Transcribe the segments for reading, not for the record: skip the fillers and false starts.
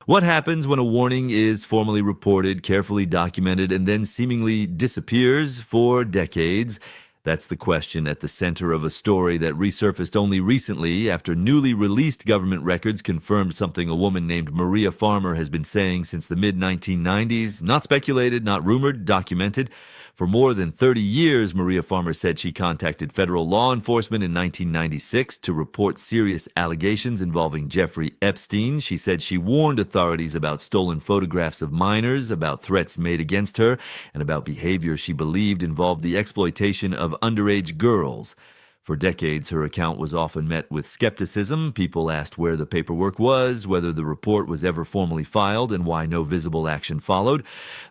What happens when a warning is formally reported, carefully documented, and then seemingly disappears for decades? That's the question at the center of a story that resurfaced only recently after newly released government records confirmed something a woman named Maria Farmer has been saying since the mid-1990s. Not speculated, not rumored, documented. For more than 30 years, Maria Farmer said she contacted federal law enforcement in 1996 to report serious allegations involving Jeffrey Epstein. She said she warned authorities about stolen photographs of minors, about threats made against her, and about behavior she believed involved the exploitation of underage girls. For decades, her account was often met with skepticism. People asked where the paperwork was, whether the report was ever formally filed, and why no visible action followed.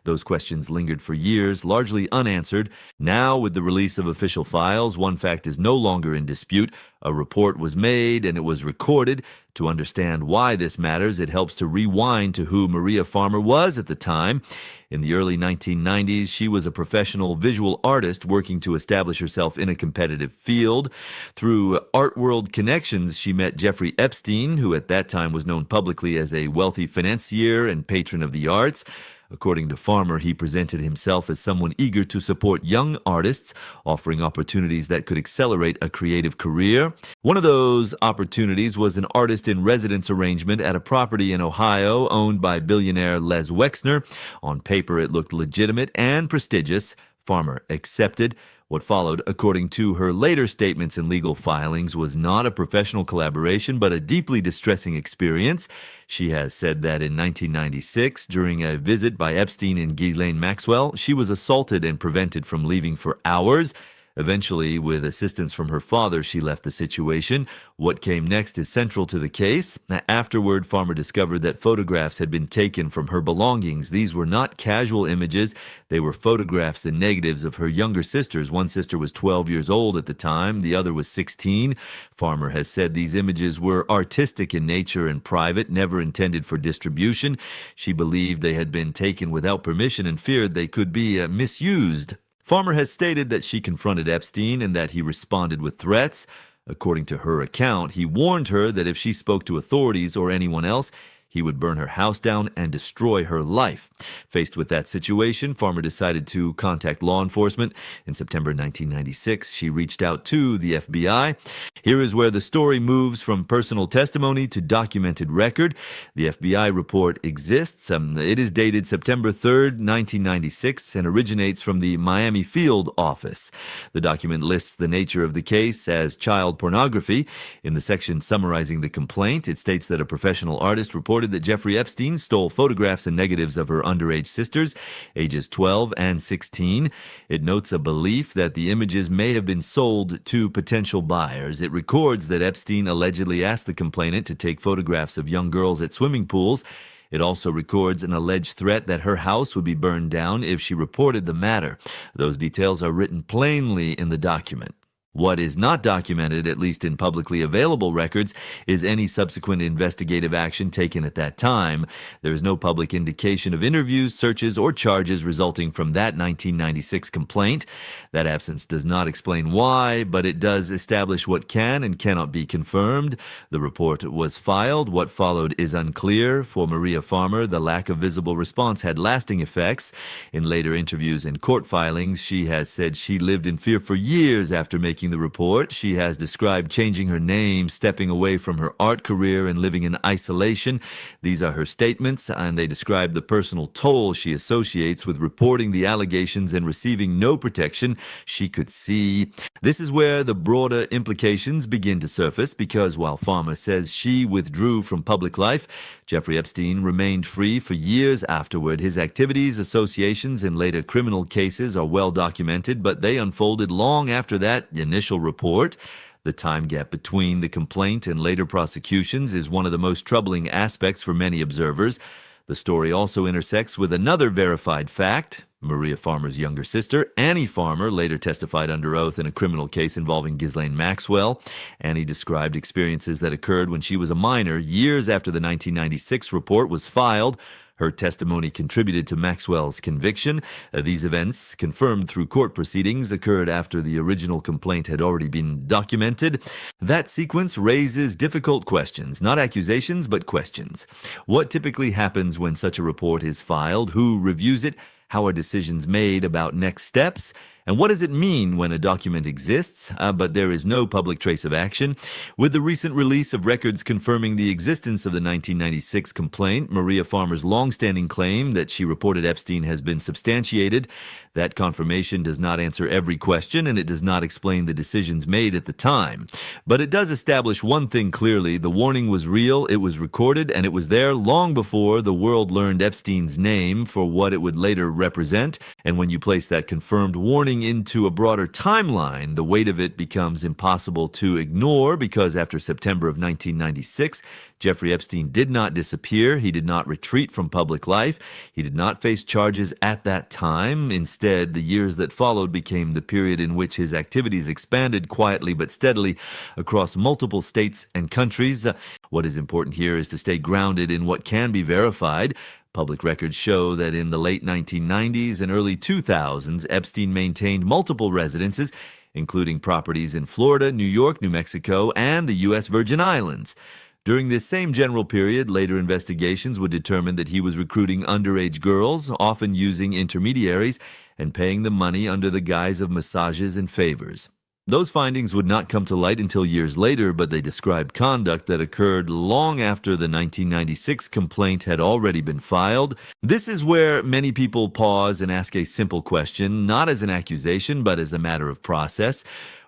Those questions lingered for years, largely unanswered. Now, with the release of official files, one fact is no longer in dispute. A report was made and it was recorded. To understand why this matters, it helps to rewind to who Maria Farmer was at the time. In the early 1990s, she was a professional visual artist working to establish herself in a competitive field. Through art world connections, she met Jeffrey Epstein, who at that time was known publicly as a wealthy financier and patron of the arts. According to Farmer, he presented himself as someone eager to support young artists, offering opportunities that could accelerate a creative career. One of those opportunities was an artist-in-residence arrangement at a property in Ohio owned by billionaire Les Wexner. On paper, it looked legitimate and prestigious. Farmer accepted. What followed, according to her later statements and legal filings, was not a professional collaboration, but a deeply distressing experience. She has said that in 1996, during a visit by Epstein and Ghislaine Maxwell, she was assaulted and prevented from leaving for hours. Eventually, with assistance from her father, she left the situation. What came next is central to the case. Afterward, Farmer discovered that photographs had been taken from her belongings. These were not casual images. They were photographs and negatives of her younger sisters. One sister was 12 years old at the time. The other was 16. Farmer has said these images were artistic in nature and private, never intended for distribution. She believed they had been taken without permission and feared they could be misused. Farmer has stated that she confronted Epstein and that he responded with threats. According to her account, he warned her that if she spoke to authorities or anyone else, he would burn her house down and destroy her life. Faced with that situation, Farmer decided to contact law enforcement. In September 1996, she reached out to the FBI. Here is where the story moves from personal testimony to documented record. The FBI report exists. It is dated September 3rd, 1996, and originates from the Miami field office. The document lists the nature of the case as child pornography. In the section summarizing the complaint, it states that a professional artist reported that Jeffrey Epstein stole photographs and negatives of her underage sisters, ages 12 and 16. It notes a belief that the images may have been sold to potential buyers. It records that Epstein allegedly asked the complainant to take photographs of young girls at swimming pools. It also records an alleged threat that her house would be burned down if she reported the matter. Those details are written plainly in the document. What is not documented, at least in publicly available records, is any subsequent investigative action taken at that time. There is no public indication of interviews, searches, or charges resulting from that 1996 complaint. That absence does not explain why, but it does establish what can and cannot be confirmed. The report was filed. What followed is unclear. For Maria Farmer, the lack of visible response had lasting effects. In later interviews and court filings, she has said she lived in fear for years after making the report. She has described changing her name, stepping away from her art career, and living in isolation. These are her statements, and they describe the personal toll she associates with reporting the allegations and receiving no protection she could see. This is where the broader implications begin to surface, because while Farmer says she withdrew from public life, Jeffrey Epstein remained free for years afterward. His activities, associations, and later criminal cases are well documented, but they unfolded long after that initial report. The time gap between the complaint and later prosecutions is one of the most troubling aspects for many observers. The story also intersects with another verified fact. Maria Farmer's younger sister, Annie Farmer, later testified under oath in a criminal case involving Ghislaine Maxwell. Annie described experiences that occurred when she was a minor, years after the 1996 report was filed. Her testimony contributed to Maxwell's conviction. These events, confirmed through court proceedings, occurred after the original complaint had already been documented. That sequence raises difficult questions, not accusations, but questions. What typically happens when such a report is filed? Who reviews it? How are decisions made about next steps? And what does it mean when a document exists, but there is no public trace of action? With the recent release of records confirming the existence of the 1996 complaint, Maria Farmer's longstanding claim that she reported Epstein has been substantiated. That confirmation does not answer every question, and it does not explain the decisions made at the time. But it does establish one thing clearly: the warning was real, it was recorded, and it was there long before the world learned Epstein's name for what it would later represent. And when you place that confirmed warning into a broader timeline, the weight of it becomes impossible to ignore, because after September of 1996, Jeffrey Epstein did not disappear. He did not retreat from public life. He did not face charges at that time. Instead, the years that followed became the period in which his activities expanded quietly but steadily across multiple states and countries. What is important here is to stay grounded in what can be verified. Public records show that in the late 1990s and early 2000s, Epstein maintained multiple residences, including properties in Florida, New York, New Mexico, and the U.S. Virgin Islands. During this same general period, later investigations would determine that he was recruiting underage girls, often using intermediaries, and paying them money under the guise of massages and favors. Those findings would not come to light until years later, but they described conduct that occurred long after the 1996 complaint had already been filed. This is where many people pause and ask a simple question, not as an accusation, but as a matter of process.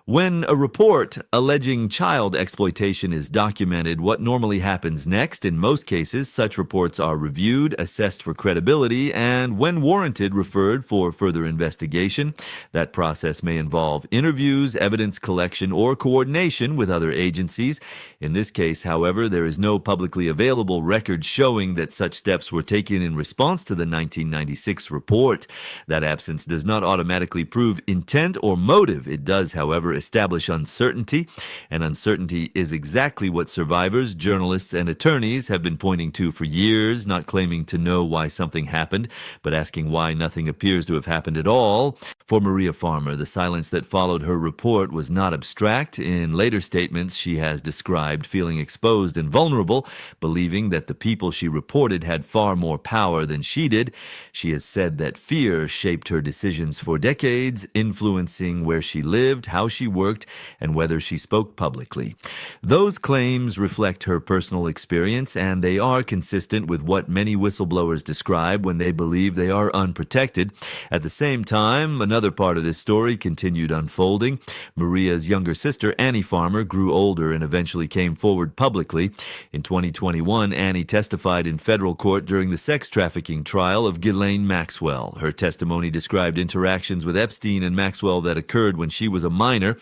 When a report alleging child exploitation is documented, what normally happens next? In most cases, such reports are reviewed, assessed for credibility, and when warranted, referred for further investigation. That process may involve interviews, evidence collection, or coordination with other agencies. In this case, however, there is no publicly available record showing that such steps were taken in response to the 1996 report. That absence does not automatically prove intent or motive. It does, however, establish uncertainty, and uncertainty is exactly what survivors, journalists, and attorneys have been pointing to for years, not claiming to know why something happened, but asking why nothing appears to have happened at all. For Maria Farmer, the silence that followed her report was not abstract. In later statements, she has described feeling exposed and vulnerable, believing that the people she reported had far more power than she did. She has said that fear shaped her decisions for decades, influencing where she lived, how she worked, and whether she spoke publicly. Those claims reflect her personal experience, and they are consistent with what many whistleblowers describe when they believe they are unprotected. At the same time, another part of this story continued unfolding. Maria's younger sister, Annie Farmer, grew older and eventually came forward publicly. In 2021, Annie testified in federal court during the sex trafficking trial of Ghislaine Maxwell. Her testimony described interactions with Epstein and Maxwell that occurred when she was a minor.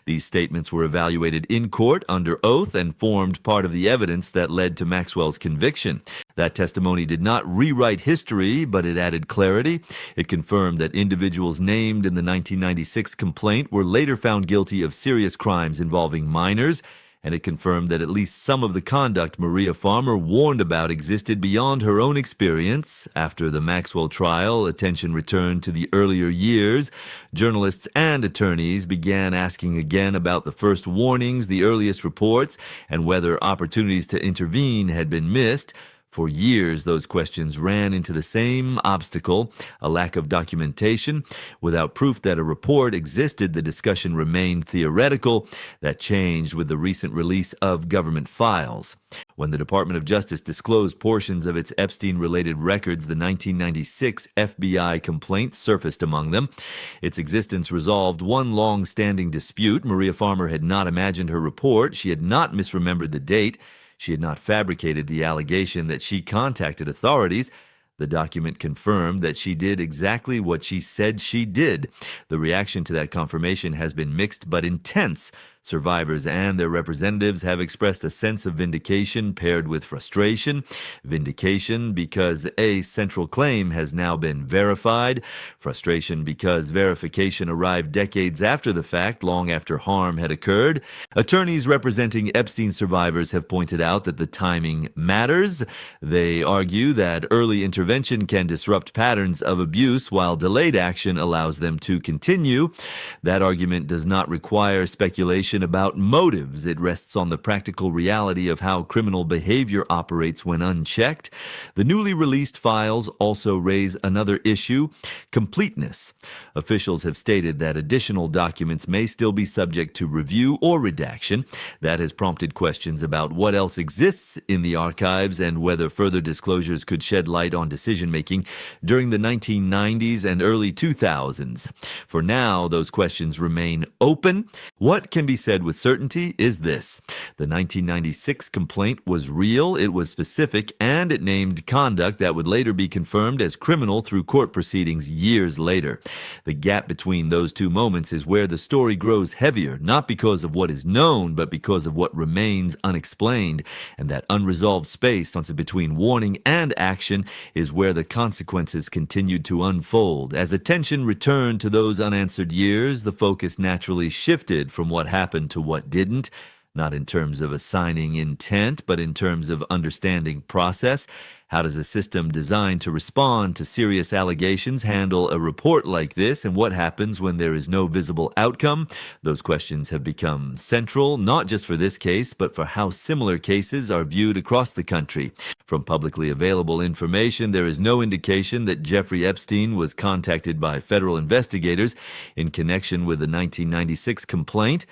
These statements were evaluated in court under oath and formed part of the evidence that led to Maxwell's conviction. That testimony did not rewrite history, but it added clarity. It confirmed that individuals named in the 1996 complaint were later found guilty of serious crimes involving minors, and it confirmed that at least some of the conduct Maria Farmer warned about existed beyond her own experience. After the Maxwell trial, attention returned to the earlier years. Journalists and attorneys began asking again about the first warnings, the earliest reports, and whether opportunities to intervene had been missed. For years, those questions ran into the same obstacle, a lack of documentation. Without proof that a report existed, the discussion remained theoretical. That changed with the recent release of government files. When the Department of Justice disclosed portions of its Epstein-related records, the 1996 FBI complaint surfaced among them. Its existence resolved one long-standing dispute. Maria Farmer had not imagined her report. She had not misremembered the date. She had not fabricated the allegation that she contacted authorities. The document confirmed that she did exactly what she said she did. The reaction to that confirmation has been mixed but intense. Survivors and their representatives have expressed a sense of vindication paired with frustration. Vindication because a central claim has now been verified. Frustration because verification arrived decades after the fact, long after harm had occurred. Attorneys representing Epstein survivors have pointed out that the timing matters. They argue that early intervention can disrupt patterns of abuse while delayed action allows them to continue. That argument does not require speculation about motives. It rests on the practical reality of how criminal behavior operates when unchecked. The newly released files also raise another issue: completeness. Officials have stated that additional documents may still be subject to review or redaction. That has prompted questions about what else exists in the archives and whether further disclosures could shed light on decision-making during the 1990s and early 2000s. For now, those questions remain open. What can be said with certainty is this: the 1996 complaint was real, it was specific, and it named conduct that would later be confirmed as criminal through court proceedings years later. The gap between those two moments is where the story grows heavier, not because of what is known, but because of what remains unexplained. And that unresolved space between warning and action is where the consequences continued to unfold. As attention returned to those unanswered years, the focus naturally shifted from what happened to what didn't. Not in terms of assigning intent, but in terms of understanding process. How does a system designed to respond to serious allegations handle a report like this, and what happens when there is no visible outcome? Those questions have become central, not just for this case, but for how similar cases are viewed across the country. From publicly available information, there is no indication that Jeffrey Epstein was contacted by federal investigators in connection with the 1996 complaint.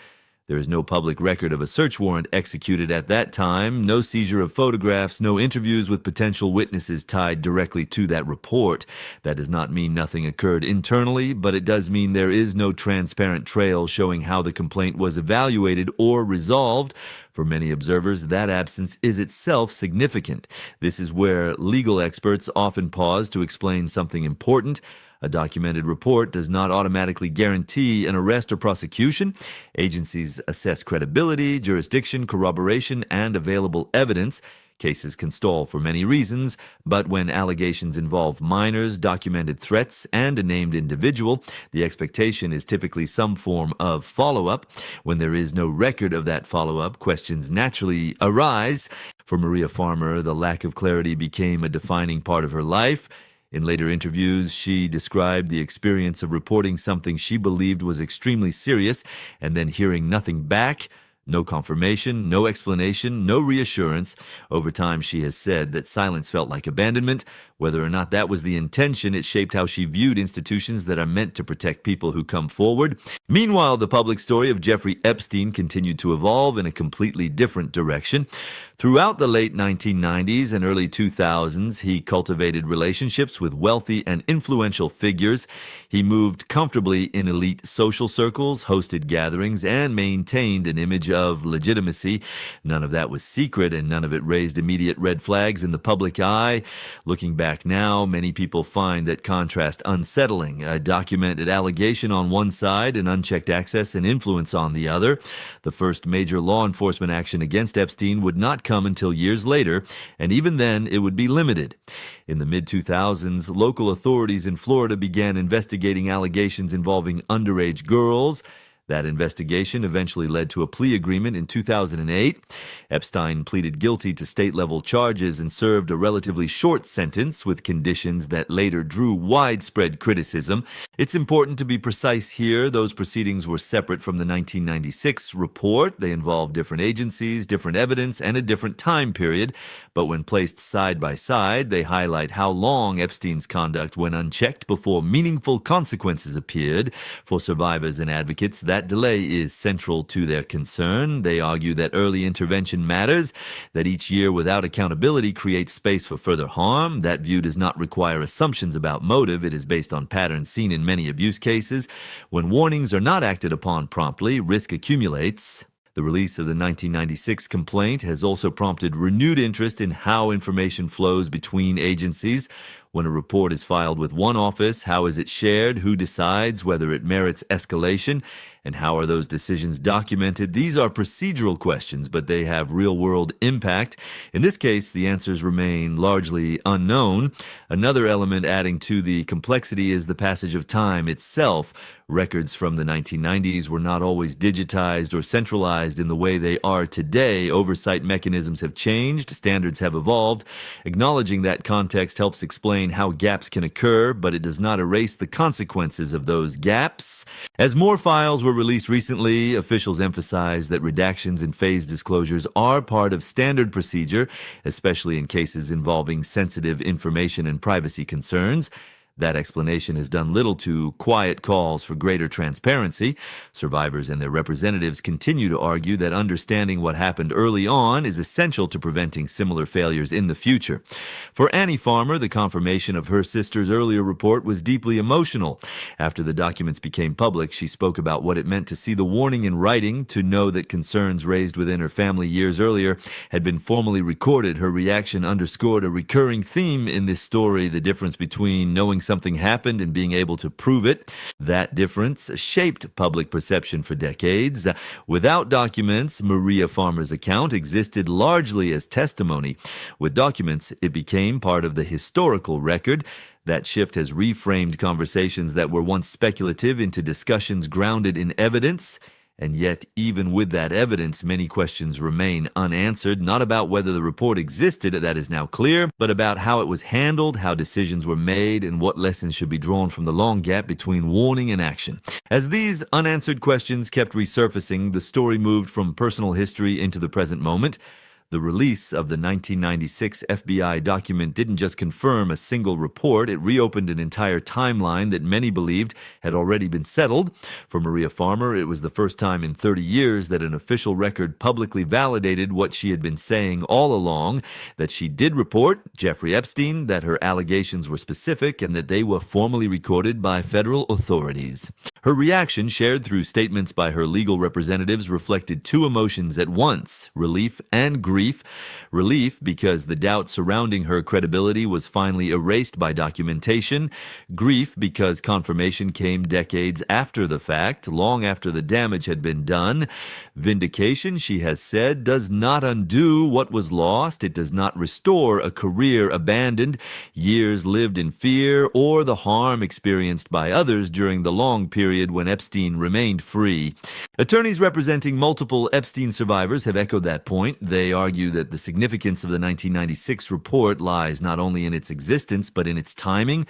There is no public record of a search warrant executed at that time, no seizure of photographs, no interviews with potential witnesses tied directly to that report. That does not mean nothing occurred internally, but it does mean there is no transparent trail showing how the complaint was evaluated or resolved. For many observers, that absence is itself significant. This is where legal experts often pause to explain something important. A documented report does not automatically guarantee an arrest or prosecution. Agencies assess credibility, jurisdiction, corroboration, and available evidence. Cases can stall for many reasons, but when allegations involve minors, documented threats, and a named individual, the expectation is typically some form of follow-up. When there is no record of that follow-up, questions naturally arise. For Maria Farmer, the lack of clarity became a defining part of her life. In later interviews, she described the experience of reporting something she believed was extremely serious and then hearing nothing back. No confirmation, no explanation, no reassurance. Over time, she has said that silence felt like abandonment. Whether or not that was the intention, it shaped how she viewed institutions that are meant to protect people who come forward. Meanwhile, the public story of Jeffrey Epstein continued to evolve in a completely different direction. Throughout the late 1990s and early 2000s, he cultivated relationships with wealthy and influential figures. He moved comfortably in elite social circles, hosted gatherings, and maintained an image of legitimacy. None of that was secret, and none of it raised immediate red flags in the public eye. Looking back now, many people find that contrast unsettling. A documented allegation on one side and unchecked access and influence on the other. The first major law enforcement action against Epstein would not come until years later, and even then it would be limited. In the mid-2000s, local authorities in Florida began investigating allegations involving underage girls. That investigation eventually led to a plea agreement in 2008. Epstein pleaded guilty to state-level charges and served a relatively short sentence with conditions that later drew widespread criticism. It's important to be precise here. Those proceedings were separate from the 1996 report. They involved different agencies, different evidence, and a different time period. But when placed side by side, they highlight how long Epstein's conduct went unchecked before meaningful consequences appeared. For survivors and advocates, that delay is central to their concern. They argue that early intervention matters, that each year without accountability creates space for further harm. That view does not require assumptions about motive. It is based on patterns seen in many abuse cases. When warnings are not acted upon promptly, risk accumulates. The release of the 1996 complaint has also prompted renewed interest in how information flows between agencies. When a report is filed with one office, how is it shared? Who decides whether it merits escalation? And how are those decisions documented? These are procedural questions, but they have real-world impact. In this case, the answers remain largely unknown. Another element adding to the complexity is the passage of time itself. Records from the 1990s were not always digitized or centralized in the way they are today. Oversight mechanisms have changed, standards have evolved. Acknowledging that context helps explain how gaps can occur, but it does not erase the consequences of those gaps. As more files were released recently, officials emphasize that redactions and phased disclosures are part of standard procedure, especially in cases involving sensitive information and privacy concerns. That explanation has done little to quiet calls for greater transparency. Survivors and their representatives continue to argue that understanding what happened early on is essential to preventing similar failures in the future. For Annie Farmer, the confirmation of her sister's earlier report was deeply emotional. After the documents became public, she spoke about what it meant to see the warning in writing, to know that concerns raised within her family years earlier had been formally recorded. Her reaction underscored a recurring theme in this story, the difference between knowing something happened and being able to prove it. That difference shaped public perception for decades. Without documents, Maria Farmer's account existed largely as testimony. With documents, it became part of the historical record. That shift has reframed conversations that were once speculative into discussions grounded in evidence. And yet, even with that evidence, many questions remain unanswered, not about whether the report existed, that is now clear, but about how it was handled, how decisions were made, and what lessons should be drawn from the long gap between warning and action. As these unanswered questions kept resurfacing, the story moved from personal history into the present moment. The release of the 1996 FBI document didn't just confirm a single report, it reopened an entire timeline that many believed had already been settled. For Maria Farmer, it was the first time in 30 years that an official record publicly validated what she had been saying all along, that she did report Jeffrey Epstein, that her allegations were specific, and that they were formally recorded by federal authorities. Her reaction, shared through statements by her legal representatives, reflected two emotions at once: relief and grief. Relief because the doubt surrounding her credibility was finally erased by documentation. Grief because confirmation came decades after the fact, long after the damage had been done. Vindication, she has said, does not undo what was lost. It does not restore a career abandoned, years lived in fear, or the harm experienced by others during the long period when Epstein remained free. Attorneys representing multiple Epstein survivors have echoed that point. They argue that the significance of the 1996 report lies not only in its existence but in its timing.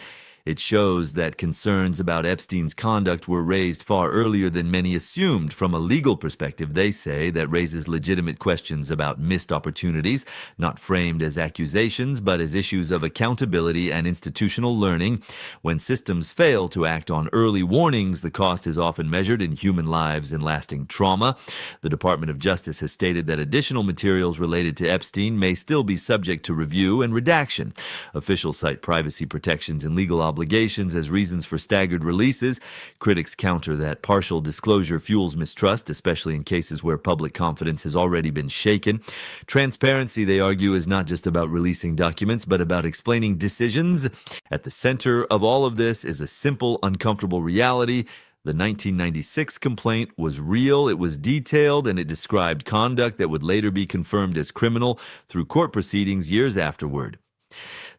It shows that concerns about Epstein's conduct were raised far earlier than many assumed. From a legal perspective, they say, that raises legitimate questions about missed opportunities, not framed as accusations, but as issues of accountability and institutional learning. When systems fail to act on early warnings, the cost is often measured in human lives and lasting trauma. The Department of Justice has stated that additional materials related to Epstein may still be subject to review and redaction. Officials cite privacy protections and legal obligations as reasons for staggered releases. Critics counter that partial disclosure fuels mistrust, especially in cases where public confidence has already been shaken. Transparency, they argue, is not just about releasing documents, but about explaining decisions. At the center of all of this is a simple, uncomfortable reality. The 1996 complaint was real, it was detailed, and it described conduct that would later be confirmed as criminal through court proceedings years afterward.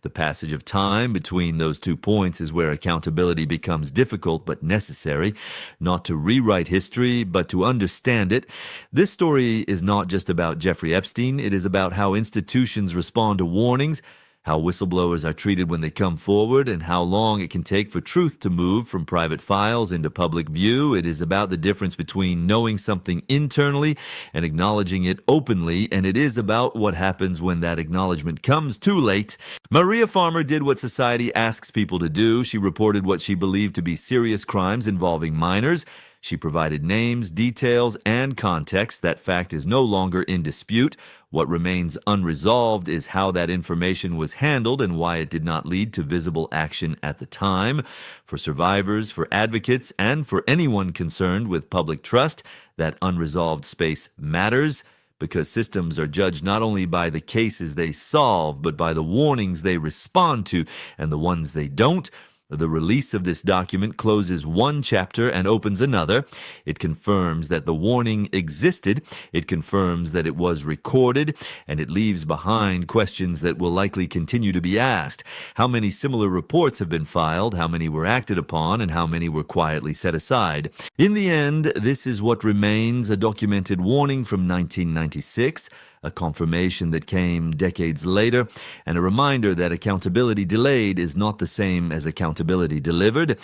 The passage of time between those 2 points is where accountability becomes difficult but necessary, not to rewrite history, but to understand it. This story is not just about Jeffrey Epstein. It is about how institutions respond to warnings, how whistleblowers are treated when they come forward, and how long it can take for truth to move from private files into public view. It is about the difference between knowing something internally and acknowledging it openly, and it is about what happens when that acknowledgement comes too late. Maria Farmer did what society asks people to do. She reported what she believed to be serious crimes involving minors. She provided names, details, and context. That fact is no longer in dispute. What remains unresolved is how that information was handled and why it did not lead to visible action at the time. For survivors, for advocates, and for anyone concerned with public trust, that unresolved space matters. because systems are judged not only by the cases they solve, but by the warnings they respond to and the ones they don't. The release of this document closes one chapter and opens another. It confirms that the warning existed, it confirms that it was recorded, and it leaves behind questions that will likely continue to be asked. How many similar reports have been filed, how many were acted upon, and how many were quietly set aside? In the end, this is what remains: a documented warning from 1996, a confirmation that came decades later, and a reminder that accountability delayed is not the same as accountability delivered.